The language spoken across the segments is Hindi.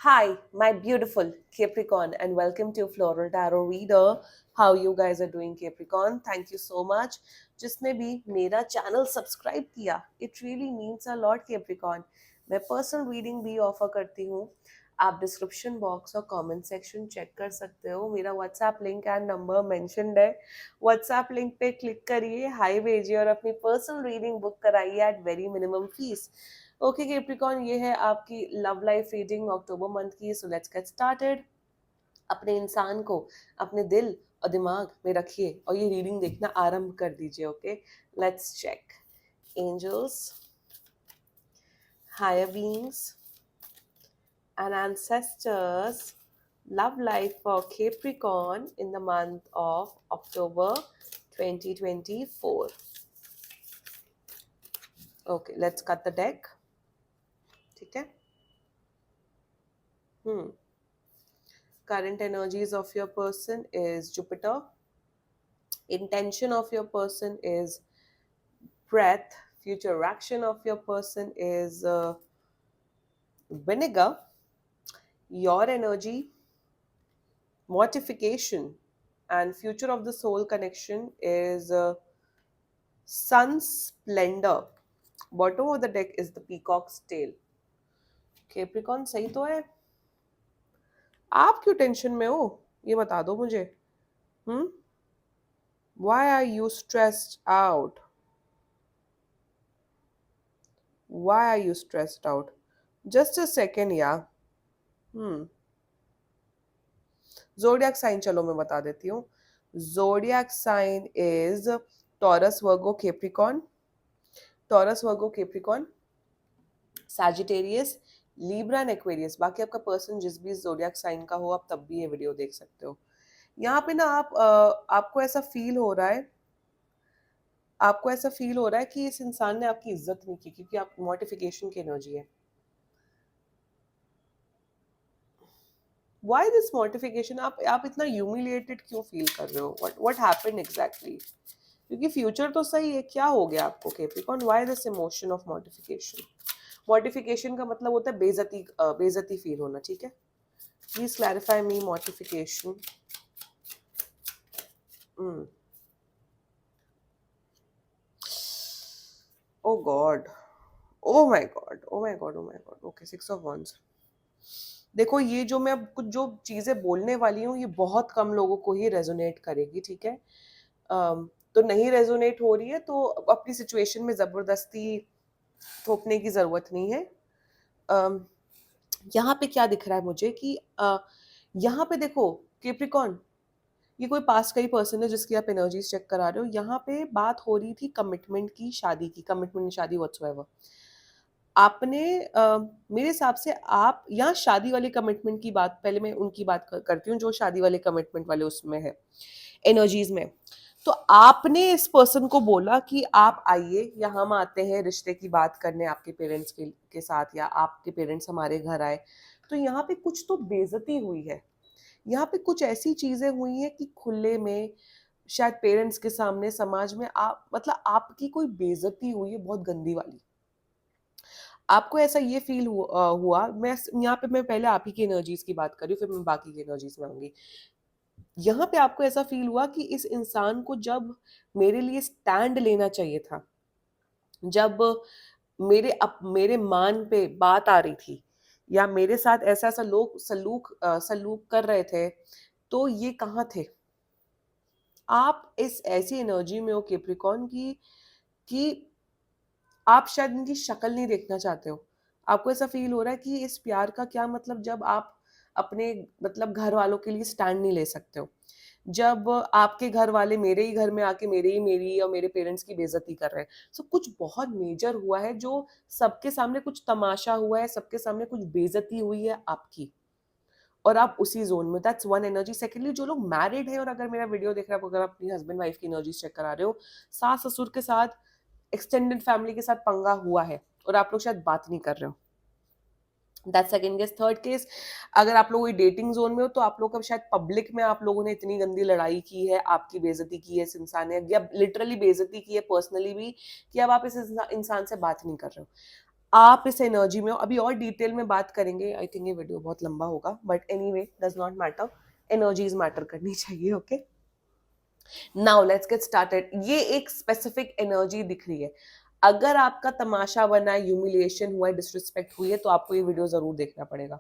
Hi, my beautiful Capricorn, and welcome to Floral Tarot Reader. How you guys are doing, Capricorn? Thank you so much. जिसने भी मेरा चैनल सब्सक्राइब किया, it really means a lot, Capricorn. मैं पर्सनल रीडिंग भी ऑफर करती हूँ. आप डिस्क्रिप्शन बॉक्स और कमेंट सेक्शन चेक कर सकते हो. मेरा WhatsApp link and number mentioned है. व्हाट्सएप लिंक पे क्लिक करिए, हाई भेजिए और अपनी पर्सनल रीडिंग बुक कराइए at very minimum fees. Okay Capricorn, ये है आपकी love life reading October month की. So let's get started. अपने इंसान को अपने दिल और दिमाग में रखिए और ये रीडिंग देखना आरंभ कर दीजिए. Okay, let's check. Angels, higher beings and ancestors, love life for Capricorn in the month of October 2024. Okay, let's cut the deck. ठीक है. Current energies of your person is Jupiter. Intention of your person is breath. Future action of your person is vinegar. Your energy, mortification, and future of the soul connection is sun splendor. Bottom of the deck is the peacock's tail. Capricorn, सही तो है. आप क्यों टेंशन में हो, ये बता दो मुझे. Why are you stressed out? Why are you stressed out? Just a second, yeah. Zodiac sign, चलो मैं बता देती हूँ. Zodiac sign is Taurus, Virgo, Capricorn. Taurus, Virgo, Capricorn, Sagittarius, Libra and Aquarius. बाकी आपका पर्सन जिस भी Zodiac sign का हो, आप तब भी ये वीडियो देख सकते हो. यहाँ पे ना आपको ऐसा फील हो रहा है, कि इस इंसान ने आपकी इज्जत नहीं की क्योंकि आप मॉर्टिफिकेशन की एनर्जी है. Why this mortification? आप इतना ह्यूमिलिएटेड क्यों फील कर रहे हो? What happened exactly? क्योंकि फ्यूचर तो सही है, क्या हो गया आपको Capricorn? Why this emotion of mortification? Mortification का मतलब होता है बेइज्जती फील होना. ठीक है, please clarify me mortification. Oh God, oh my God, oh my God, oh my God. Okay, 6 of Wands. देखो, ये जो मैं अब कुछ जो चीजें बोलने वाली हूँ, ये बहुत कम लोगों को ही रेजोनेट करेगी. ठीक है, तो नहीं रेजोनेट हो रही है तो अपनी सिचुएशन में जबरदस्ती थोपने की जरूरत नहीं है. यहाँ पे क्या दिख रहा है मुझे कि यहाँ पे देखो कैप्रिकॉर्न, ये कोई पास्ट का ही पर्सन है जिसकी आप एनर्जीज चेक करा रहे हो. यहाँ पे बात हो रही थी कमिटमेंट की, शादी की. कमिटमेंट शादी व्हाटसोएवर आपने मेरे हिसाब से आप यहाँ शादी वाली कमिटमेंट की बात, पहले मैं उनकी बात करती हूँ जो शादी वाले कमिटमेंट वाले उसमें है एनर्जीज में. तो आपने इस पर्सन को बोला कि आप आइए या हम आते हैं रिश्ते की बात करने आपके पेरेंट्स के साथ, या आपके पेरेंट्स हमारे घर आए. तो यहाँ पे कुछ तो बेइज्जती हुई है. यहाँ पे कुछ ऐसी चीजें हुई हैं कि खुले में शायद पेरेंट्स के सामने समाज में आप मतलब आपकी कोई बेइज्जती हुई है बहुत गंदी वाली. आपको ऐसा ये फील हुआ. मैं यहाँ पे मैं पहले आप ही की एनर्जीज की बात कर रही हूँ, फिर मैं बाकी की एनर्जीज में आऊंगी. यहाँ पे आपको ऐसा फील हुआ कि इस इंसान को जब मेरे लिए स्टैंड लेना चाहिए था, जब मेरे मान पे बात आ रही थी, या मेरे साथ ऐसा ऐसा लोग सलूक कर रहे थे, तो ये कहाँ थे. आप इस ऐसी एनर्जी में हो कैप्रिकॉर्न कि आप शायद इनकी शक्ल नहीं देखना चाहते हो. आपको ऐसा फील हो रहा है कि इस प्यार का क्या मतलब जब आप अपने मतलब घर वालों के लिए स्टैंड नहीं ले सकते हो, जब आपके घर वाले मेरे ही घर में आके मेरी और मेरे पेरेंट्स की बेइज्जती कर रहे हैं. सो कुछ बहुत मेजर हुआ है, जो सबके सामने कुछ तमाशा हुआ है, सबके सामने कुछ बेइज्जती हुई है आपकी, और आप उसी जोन में. That's one energy. सेकेंडली, जो लोग मैरिड है और अगर मेरा वीडियो देख रहे हो, अगर आप अपनी हस्बैंड वाइफ की एनर्जी चेक करा रहे हो, सास ससुर के साथ, एक्सटेंडेड फैमिली के साथ पंगा हुआ है और आप लोग शायद बात नहीं कर रहे हो. That second case. Third case, अगर आप लोग डेटिंग जोन में हो तो आप लोग का शायद पब्लिक में आप लोगों ने इतनी गंदी लड़ाई की है, आपकी बेइज्जती की है इस इंसान ने, या लिटरली बेइज्जती की है पर्सनली भी, कि अब आप इस इंसान से बात नहीं कर रहे हो. आप इस एनर्जी में हो। अभी और डिटेल में बात करेंगे, आई थिंक ये वीडियो बहुत लंबा होगा, but anyway does not matter, energies matter करनी चाहिए। Okay, now let's get started. ये एक स्पेसिफिक एनर्जी दिख रही है। अगर आपका तमाशा बना है, ह्यूमिलिएशन हुआ है, डिसरिस्पेक्ट हुई है, तो आपको ये वीडियो जरूर देखना पड़ेगा।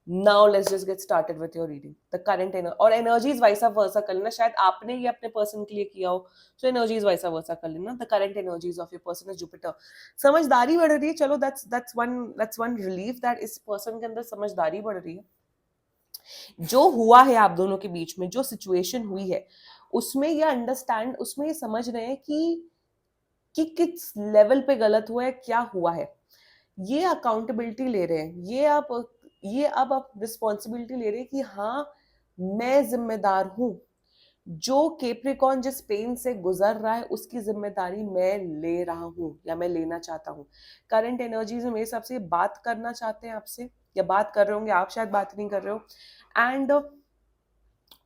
Now let's just get started with your reading the current energy, और एनर्जीज वाइसा वर्सा कर लेना। शायद आपने ये अपने पर्सन के लिए किया हो, तो एनर्जीज वाइसा वर्सा कर लेना। The current energies of your person is Jupiter. समझदारी बढ़ रही है, चलो दैट्स वन रिलीफ, दैट इस पर्सन के अंदर समझदारी बढ़ रही है। जो हुआ है आप दोनों के बीच में, जो सिचुएशन हुई है, उसमें ये अंडरस्टैंड, उसमें ये समझ रहे हैं कि किस लेवल पे गलत हुआ है, क्या हुआ है। ये अकाउंटेबिलिटी ले रहे हैं, ये अब आप रिस्पॉन्सिबिलिटी ले रहे हैं कि हाँ, मैं जिम्मेदार हूं। जो केप्रिकॉन जिस पेन से गुजर रहा है, उसकी जिम्मेदारी मैं ले रहा हूं, या मैं लेना चाहता हूं। करंट एनर्जीज में मेरे हिसाब से बात करना चाहते हैं आपसे, या बात कर रहे होंगे, आप शायद बात नहीं कर रहे हो। एंड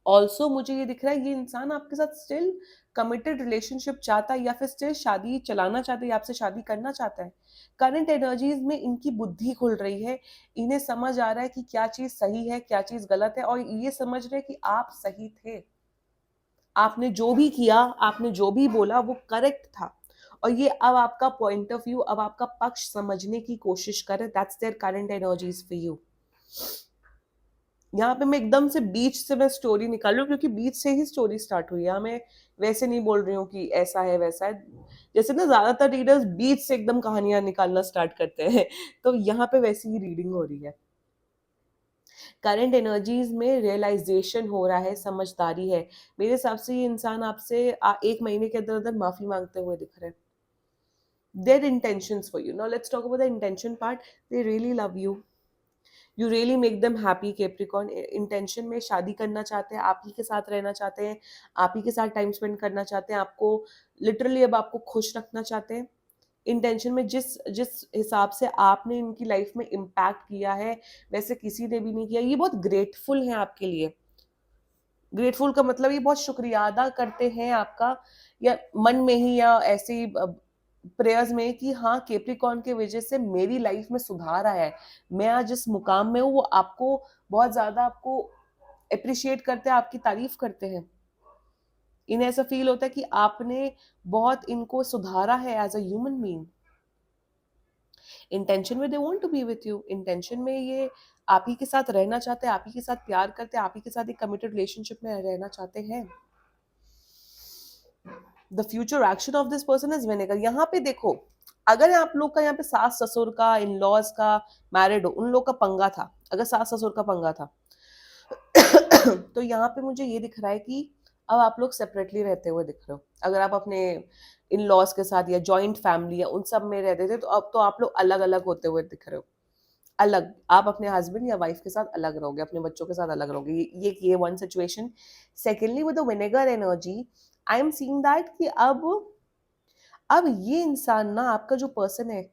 ऑल्सो मुझे ये दिख रहा है, ये इंसान आपके साथ स्टिल कमिटेड रिलेशनशिप चाहता है, या फिर स्टिल शादी चलाना चाहता है, या आपसे शादी करना चाहता है। करंट एनर्जीज में इनकी बुद्धि खुल रही है, इन्हें समझ आ रहा है कि क्या चीज सही है, क्या चीज गलत है, और ये समझ रहे हैं कि आप सही थे। आपने जो भी किया, आपने जो भी बोला, वो करेक्ट था। और ये अब आपका पॉइंट ऑफ व्यू, अब आपका पक्ष समझने की कोशिश करे। That's their current energies for you. यहाँ पे मैं एकदम से बीच से मैं स्टोरी निकाल रही हूँ, क्योंकि बीच से ही स्टोरी स्टार्ट हुई है। मैं वैसे नहीं बोल रही हूँ कि ऐसा है वैसा है, जैसे ना ज्यादातर रीडर्स बीच से एकदम कहानियां निकालना स्टार्ट करते हैं, तो यहाँ पे वैसी ही रीडिंग हो रही है। करंट एनर्जीज में रियलाइजेशन हो रहा है, समझदारी है। मेरे हिसाब से ये इंसान आपसे 1 महीने के अंदर अंदर माफी मांगते हुए दिख रहे हैं। Their intentions for you. Now let's talk about the intention part. They really love you. You really make them happy. Capricorn intention में शादी करना चाहते हैं, आप ही के साथ रहना चाहते हैं, आप ही के साथ टाइम स्पेंड करना चाहते हैं, आपको लिटरली अब आपको खुश रखना चाहते हैं। इंटेंशन में जिस जिस हिसाब से आपने इनकी लाइफ में इम्पैक्ट किया है, वैसे किसी ने भी नहीं किया। ये बहुत ग्रेटफुल है आपके लिए। ग्रेटफुल का मतलब ये बहुत शुक्रिया अदा करते हैं आपका, या मन में ही, या ऐसे ही प्रेयर्स में, कि हाँ, केप्रिकॉन के वजह से मेरी लाइफ में सुधार आया है। मैं आज जिस मुकाम में हूँ, वो आपको बहुत ज्यादा, आपको अप्रिशिएट करते हैं, आपकी तारीफ करते हैं। इन्हें ऐसा फील होता है कि आपने बहुत इनको सुधारा है as a human being. Intention में they want to be with you. Intention में ये आप ही के साथ रहना चाहते हैं, आप ही के साथ प्यार करते हैं, आप ही के साथ एक कमिटेड रिलेशनशिप में रहना चाहते हैं। The future action of this person is vinegar. यहाँ पे देखो, अगर आप लोग का यहाँ पे सास ससुर का, इन लॉज का, मैरिड हो, उन लोग का पंगा था, अगर सास ससुर का पंगा था तो यहाँ पे मुझे ये दिख रहा है कि अब आप लोग सेपरेटली रहते हुए दिख रहे हो। अगर आप अपने इन लॉज के साथ या जॉइंट फैमिली या उन सब में रहते थे, तो अब तो आप लोग अलग अलग होते हुए दिख रहे हो। अलग, आप अपने हस्बैंड या वाइफ के साथ अलग रहोगे, अपने बच्चों के साथ अलग रहोगे। ये one situation. Secondly with the vinegar energy, I am seeing that कि अब ये इंसान ना, आपका जो पर्सन है,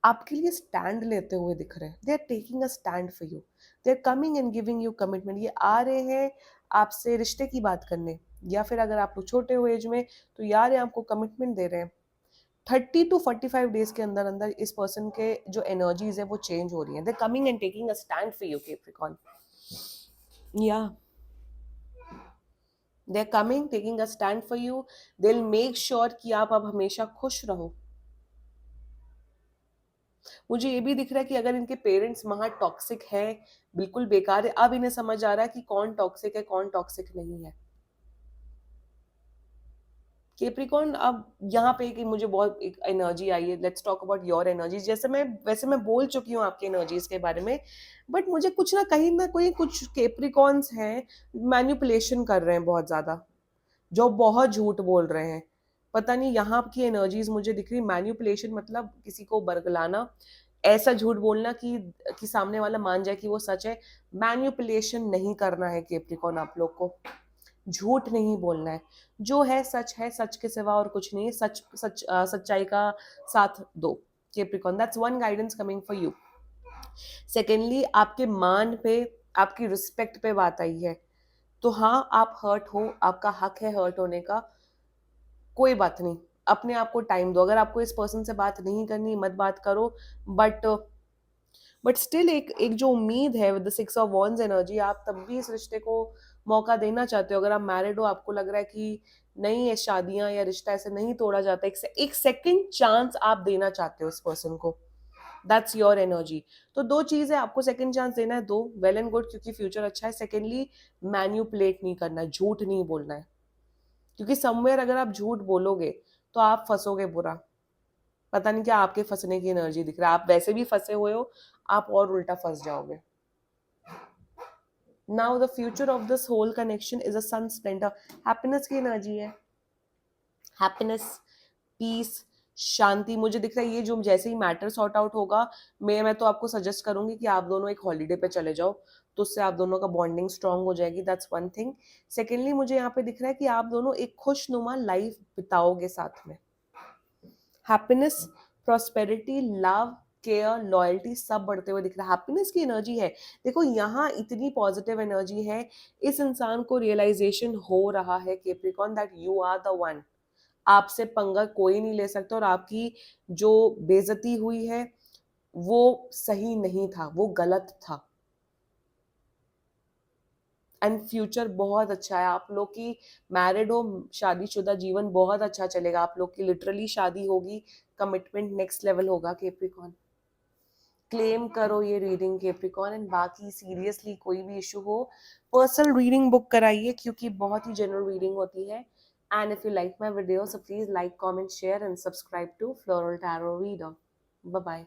आपके लिए स्टैंड लेते हुए दिख रहे हैं। They are taking a stand for you. They are coming and giving you commitment. ये आ रहे हैं आपसे रिश्ते की बात करने, या फिर अगर आप लोग छोटे हो एज में, तो यार ये आपको कमिटमेंट दे रहे हैं। 30 to 45 डेज के अंदर अंदर इस पर्सन के जो एनर्जीज है वो चेंज हो रही है। They coming and taking a stand for you, Capricorn. या they coming taking a stand for you. They will make sure कि आप अब हमेशा खुश रहो। मुझे ये भी दिख रहा है कि अगर इनके पेरेंट्स वहां टॉक्सिक है, बिल्कुल बेकार है, अब इन्हें समझ आ रहा है कि कौन टॉक्सिक है, कौन टॉक्सिक नहीं है। केप्रिकॉन, अब यहाँ पे कि मुझे बहुत एक एनर्जी आई है। Let's talk about your energies. वैसे मैं बोल चुकी हूँ आपकी एनर्जीज के बारे में, बट मुझे कुछ ना, कहीं ना कोई कुछ केप्रिकॉन्स हैं, मैनिपुलेशन कर रहे हैं बहुत ज्यादा, जो बहुत झूठ बोल रहे हैं। पता नहीं, यहाँ की एनर्जीज मुझे दिख रही। मैनिपुलेशन मतलब किसी को बरगलाना, ऐसा झूठ बोलना कि सामने वाला मान जाए कि वो सच है। मैनिपुलेशन नहीं करना है केप्रिकॉन, आप लोग को झूठ नहीं बोलना है। जो है, सच के सिवा और कुछ नहीं है। सच्चाई का साथ दो, Capricorn. That's one guidance coming for you. Secondly, आपके मान पे, आपकी रिस्पेक्ट पे बात आई है। तो हाँ, आप हर्ट हो, आपका हक है हर्ट होने का, कोई बात नहीं। अपने आप को टाइम दो। अगर आपको इस पर्सन से बात नहीं करनी, मत बात करो, बट स्टिल एक जो उम्मीद है with the 6 of wands energy, आप तब भी इस रिश्ते को मौका देना चाहते हो। अगर आप मैरिड हो, आपको लग रहा है कि नहीं, ये शादियां या रिश्ता ऐसे नहीं तोड़ा जाता, एक सेकंड चांस आप देना चाहते हो इस पर्सन को, दैट्स योर एनर्जी। तो दो चीज है, आपको सेकंड चांस देना है, दो, वेल एंड गुड, क्योंकि फ्यूचर अच्छा है। सेकेंडली, मैन्युपुलेट नहीं करना है, झूठ नहीं बोलना है, क्योंकि समवेयर अगर आप झूठ बोलोगे तो आप फंसोगे बुरा। पता नहीं क्या आपके फंसने की एनर्जी दिख रहा है, आप वैसे भी फंसे हुए हो, आप और उल्टा फंस जाओगे। Now the future of this whole connection is a sun splendour, happiness की एनर्जी है, हैप्पीनेस, पीस, शांति। मुझे दिख रहा है ये जो जैसे ही मैटर सॉर्ट आउट होगा, मैं तो आपको सजेस्ट करूंगी कि आप दोनों एक हॉलीडे पे चले जाओ, तो उससे आप दोनों का बॉन्डिंग स्ट्रांग हो जाएगी, दैट्स वन थिंग। सेकेंडली, मुझे यहाँ पे दिख रहा है कि आप दोनों एक खुशनुमा लाइफ बिताओगे साथ में, happiness, prosperity, love, care, loyalty सब बढ़ते हुए दिख रहा है, हैप्पीनेस की एनर्जी है। देखो यहाँ इतनी पॉजिटिव एनर्जी है, इस इंसान को रियलाइजेशन हो रहा है Capricorn that you are the one, आपसे पंगा कोई नहीं ले सकता, और आपकी जो बेइज्जती हुई है वो सही नहीं था, वो गलत था। एंड फ्यूचर बहुत अच्छा है, आप लोग की मैरिड हो, शादीशुदा जीवन बहुत अच्छा चलेगा, आप लोग की लिटरली शादी होगी, कमिटमेंट नेक्स्ट लेवल होगा कैप्रिकॉर्न। क्लेम करो ये रीडिंग कैप्रिकॉर्न, एंड बाकी सीरियसली कोई भी इशू हो, पर्सनल रीडिंग बुक कराइए, क्योंकि बहुत ही जनरल रीडिंग होती है। And if you like my video, so please like, comment, share and subscribe to floral tarot reader. Bye bye.